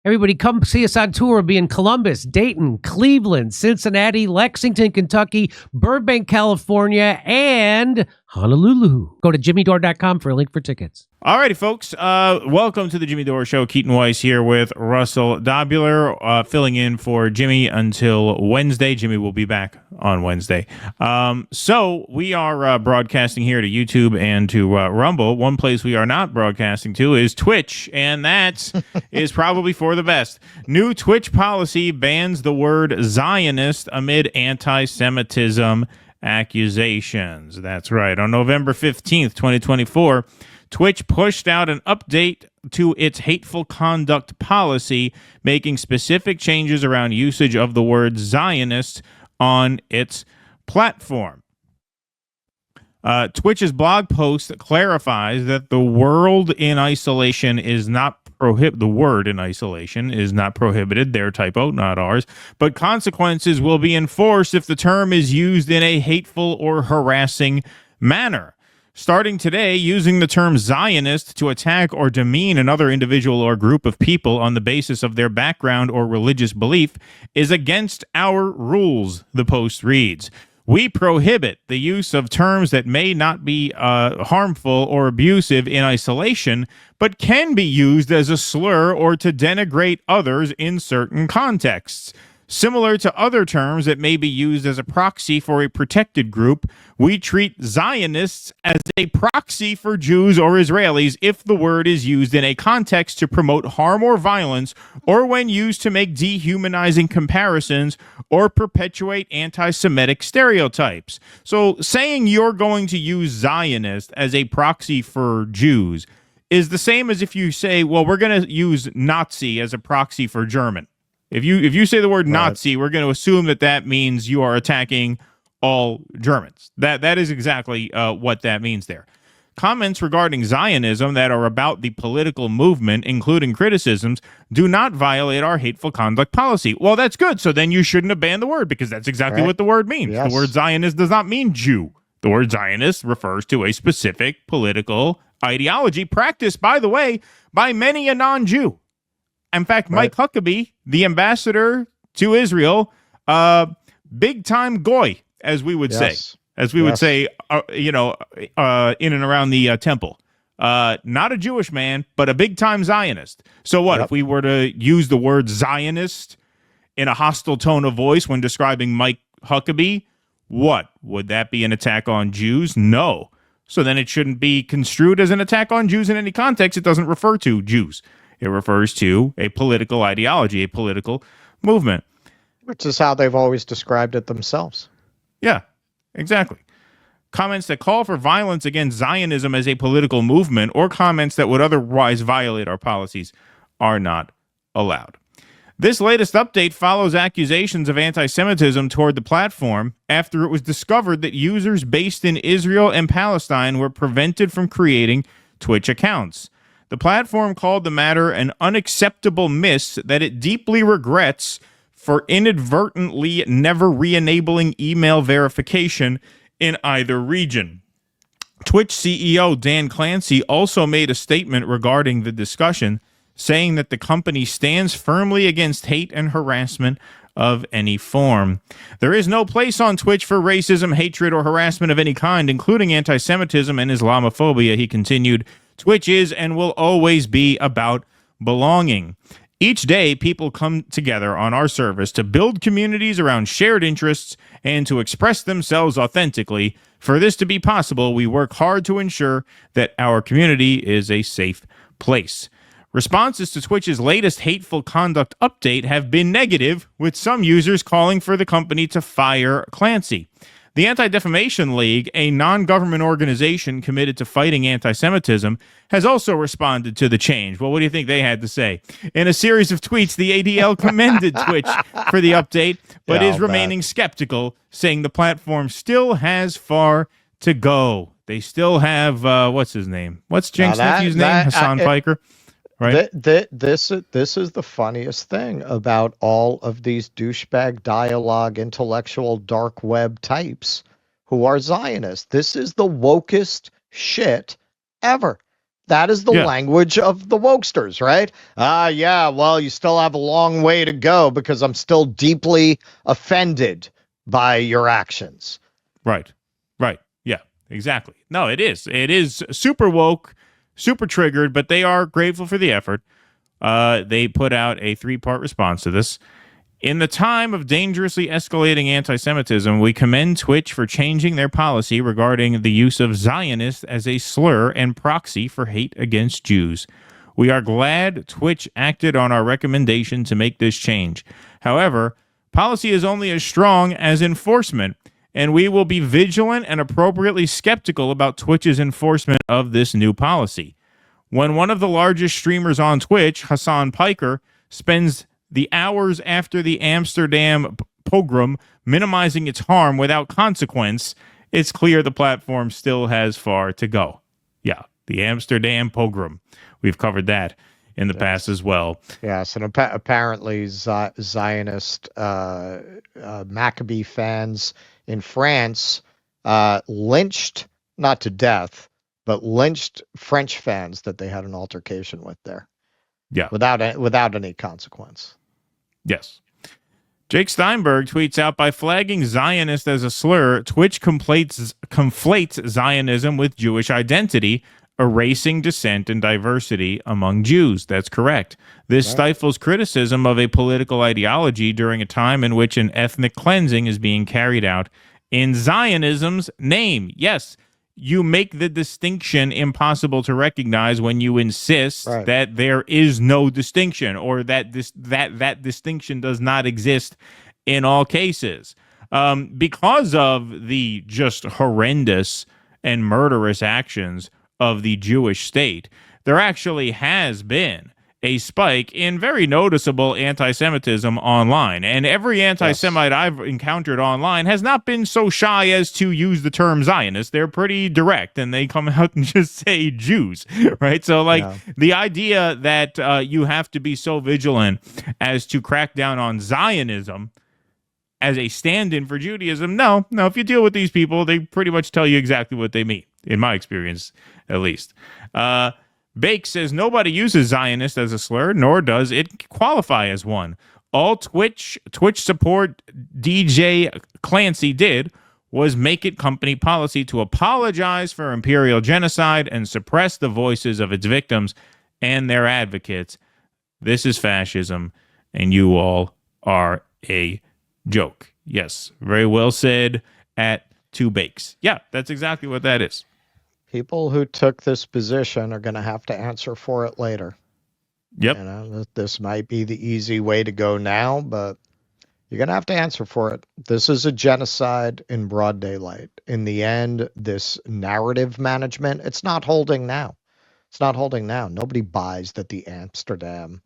Everybody come see us on tour. We'll be in Columbus, Dayton, Cleveland, Cincinnati, Lexington, Kentucky, Burbank, California, and Honolulu. Go to jimmydore.com for a link for tickets. All righty, folks. Welcome to the Jimmy Dore Show. Keaton Weiss here with Russell Dobular, filling in for Jimmy until Wednesday. Jimmy will be back on Wednesday. So we are broadcasting here to YouTube and to Rumble. One place we are not broadcasting to is Twitch, and that is probably for the best. New Twitch policy bans the word Zionist amid anti-Semitism accusations. That's right. On November 15th, 2024, Twitch pushed out an update to its hateful conduct policy, making specific changes around usage of the word Zionist on its platform. Twitch's blog post clarifies that the word in isolation is not prohibited. Their typo, not ours. But consequences will be enforced if the term is used in a hateful or harassing manner. Starting today, using the term Zionist to attack or demean another individual or group of people on the basis of their background or religious belief is against our rules, the post reads. We prohibit the use of terms that may not be harmful or abusive in isolation, but can be used as a slur or to denigrate others in certain contexts. Similar to other terms that may be used as a proxy for a protected group, we treat Zionists as a proxy for Jews or Israelis if the word is used in a context to promote harm or violence, or when used to make dehumanizing comparisons or perpetuate anti-Semitic stereotypes. So saying you're going to use Zionist as a proxy for Jews is the same as if you say, well, we're going to use Nazi as a proxy for German. If you say the word Nazi, we're going to assume that means you are attacking all Germans. That is exactly what that means there. Comments regarding Zionism that are about the political movement, including criticisms, do not violate our hateful conduct policy. Well, that's good. So then you shouldn't have banned the word, because that's exactly what the word means. Yes. The word Zionist does not mean Jew. The word Zionist refers to a specific political ideology practiced, by the way, by many a non-Jew. In fact, Mike Huckabee, the ambassador to Israel, big time goy, as we would say, in and around the temple. Not a Jewish man, but a big time Zionist. So what if we were to use the word Zionist in a hostile tone of voice when describing Mike Huckabee? What would that be, an attack on Jews? No. So then it shouldn't be construed as an attack on Jews in any context. It doesn't refer to Jews. It refers to a political ideology, a political movement. Which is how they've always described it themselves. Yeah, exactly. Comments that call for violence against Zionism as a political movement, or comments that would otherwise violate our policies, are not allowed. This latest update follows accusations of anti-Semitism toward the platform after it was discovered that users based in Israel and Palestine were prevented from creating Twitch accounts. The platform called the matter an unacceptable miss that it deeply regrets for inadvertently never re-enabling email verification in either region. Twitch CEO Dan Clancy also made a statement regarding the discussion, saying that the company stands firmly against hate and harassment of any form. There is no place on Twitch for racism, hatred, or harassment of any kind, including anti-Semitism and Islamophobia, he continued. Twitch is and will always be about belonging. Each day, people come together on our service to build communities around shared interests and to express themselves authentically. For this to be possible, we work hard to ensure that our community is a safe place. Responses to Twitch's latest hateful conduct update have been negative, with some users calling for the company to fire Clancy. The Anti-Defamation League, a non-government organization committed to fighting anti-Semitism, has also responded to the change. Well, what do you think they had to say? In a series of tweets, the ADL commended Twitch for the update, but is remaining skeptical, saying the platform still has far to go. They still have, what's his name? What's Jenks' nephew's name? Hassan Piker? Right. This is the funniest thing about all of these douchebag dialogue, intellectual dark web types who are Zionists. This is the wokest shit ever. That is the Yeah. language of the wokesters, right? Yeah, well, you still have a long way to go because I'm still deeply offended by your actions. Right. Right. Yeah, exactly. No, it is. It is super woke, super triggered, but they are grateful for the effort. They put out a 3-part response to this. In the time of dangerously escalating anti-Semitism, we commend Twitch for changing their policy regarding the use of Zionist as a slur and proxy for hate against Jews. We are glad Twitch acted on our recommendation to make this change. However, policy is only as strong as enforcement, and we will be vigilant and appropriately skeptical about Twitch's enforcement of this new policy. When one of the largest streamers on Twitch, Hassan Piker, spends the hours after the Amsterdam pogrom minimizing its harm without consequence, it's clear the platform still has far to go. Yeah, the Amsterdam pogrom. We've covered that in the past as well. Yes, and apparently Zionist Maccabee fans in France lynched, not to death, but lynched French fans that they had an altercation with there. Yeah. Without any consequence. Yes. Jake Steinberg tweets out, by flagging Zionist as a slur, Twitch conflates Zionism with Jewish identity, erasing dissent and diversity among Jews. That's correct. This stifles criticism of a political ideology during a time in which an ethnic cleansing is being carried out in Zionism's name. Yes. You make the distinction impossible to recognize when you insist that there is no distinction, or that that distinction does not exist in all cases. Because of the just horrendous and murderous actions of the Jewish state, there actually has been a spike in very noticeable anti-Semitism online. And every anti-Semite I've encountered online has not been so shy as to use the term Zionist. They're pretty direct, and they come out and just say Jews, right? So, the idea that you have to be so vigilant as to crack down on Zionism as a stand-in for Judaism, no, if you deal with these people, they pretty much tell you exactly what they mean, in my experience, at least. Bake says nobody uses Zionist as a slur, nor does it qualify as one. All Twitch support DJ Clancy did was make it company policy to apologize for imperial genocide and suppress the voices of its victims and their advocates. This is fascism, and you all are a joke. Yes, very well said at Two Bakes. Yeah, that's exactly what that is. People who took this position are going to have to answer for it later. Yep. You know, this might be the easy way to go now, but you're going to have to answer for it. This is a genocide in broad daylight. In the end, this narrative management, it's not holding now. It's not holding now. Nobody buys that the Amsterdam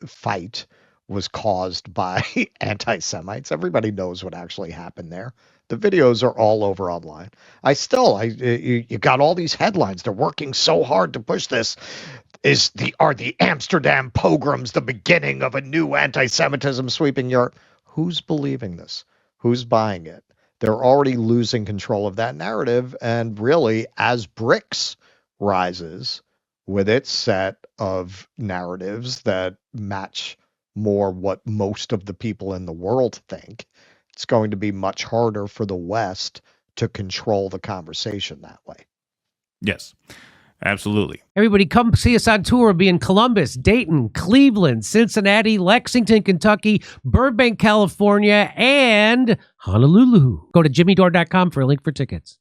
fight was caused by anti-Semites. Everybody knows what actually happened there. The videos are all over online. You got all these headlines. They're working so hard to push this. Are the Amsterdam pogroms the beginning of a new anti-Semitism sweeping Europe? Who's believing this? Who's buying it? They're already losing control of that narrative. And really, as BRICS rises with its set of narratives that match more what most of the people in the world think, it's going to be much harder for the West to control the conversation that way. Yes, absolutely. Everybody come see us on tour. We'll be in Columbus, Dayton, Cleveland, Cincinnati, Lexington, Kentucky, Burbank, California, and Honolulu. Go to jimmydore.com for a link for tickets.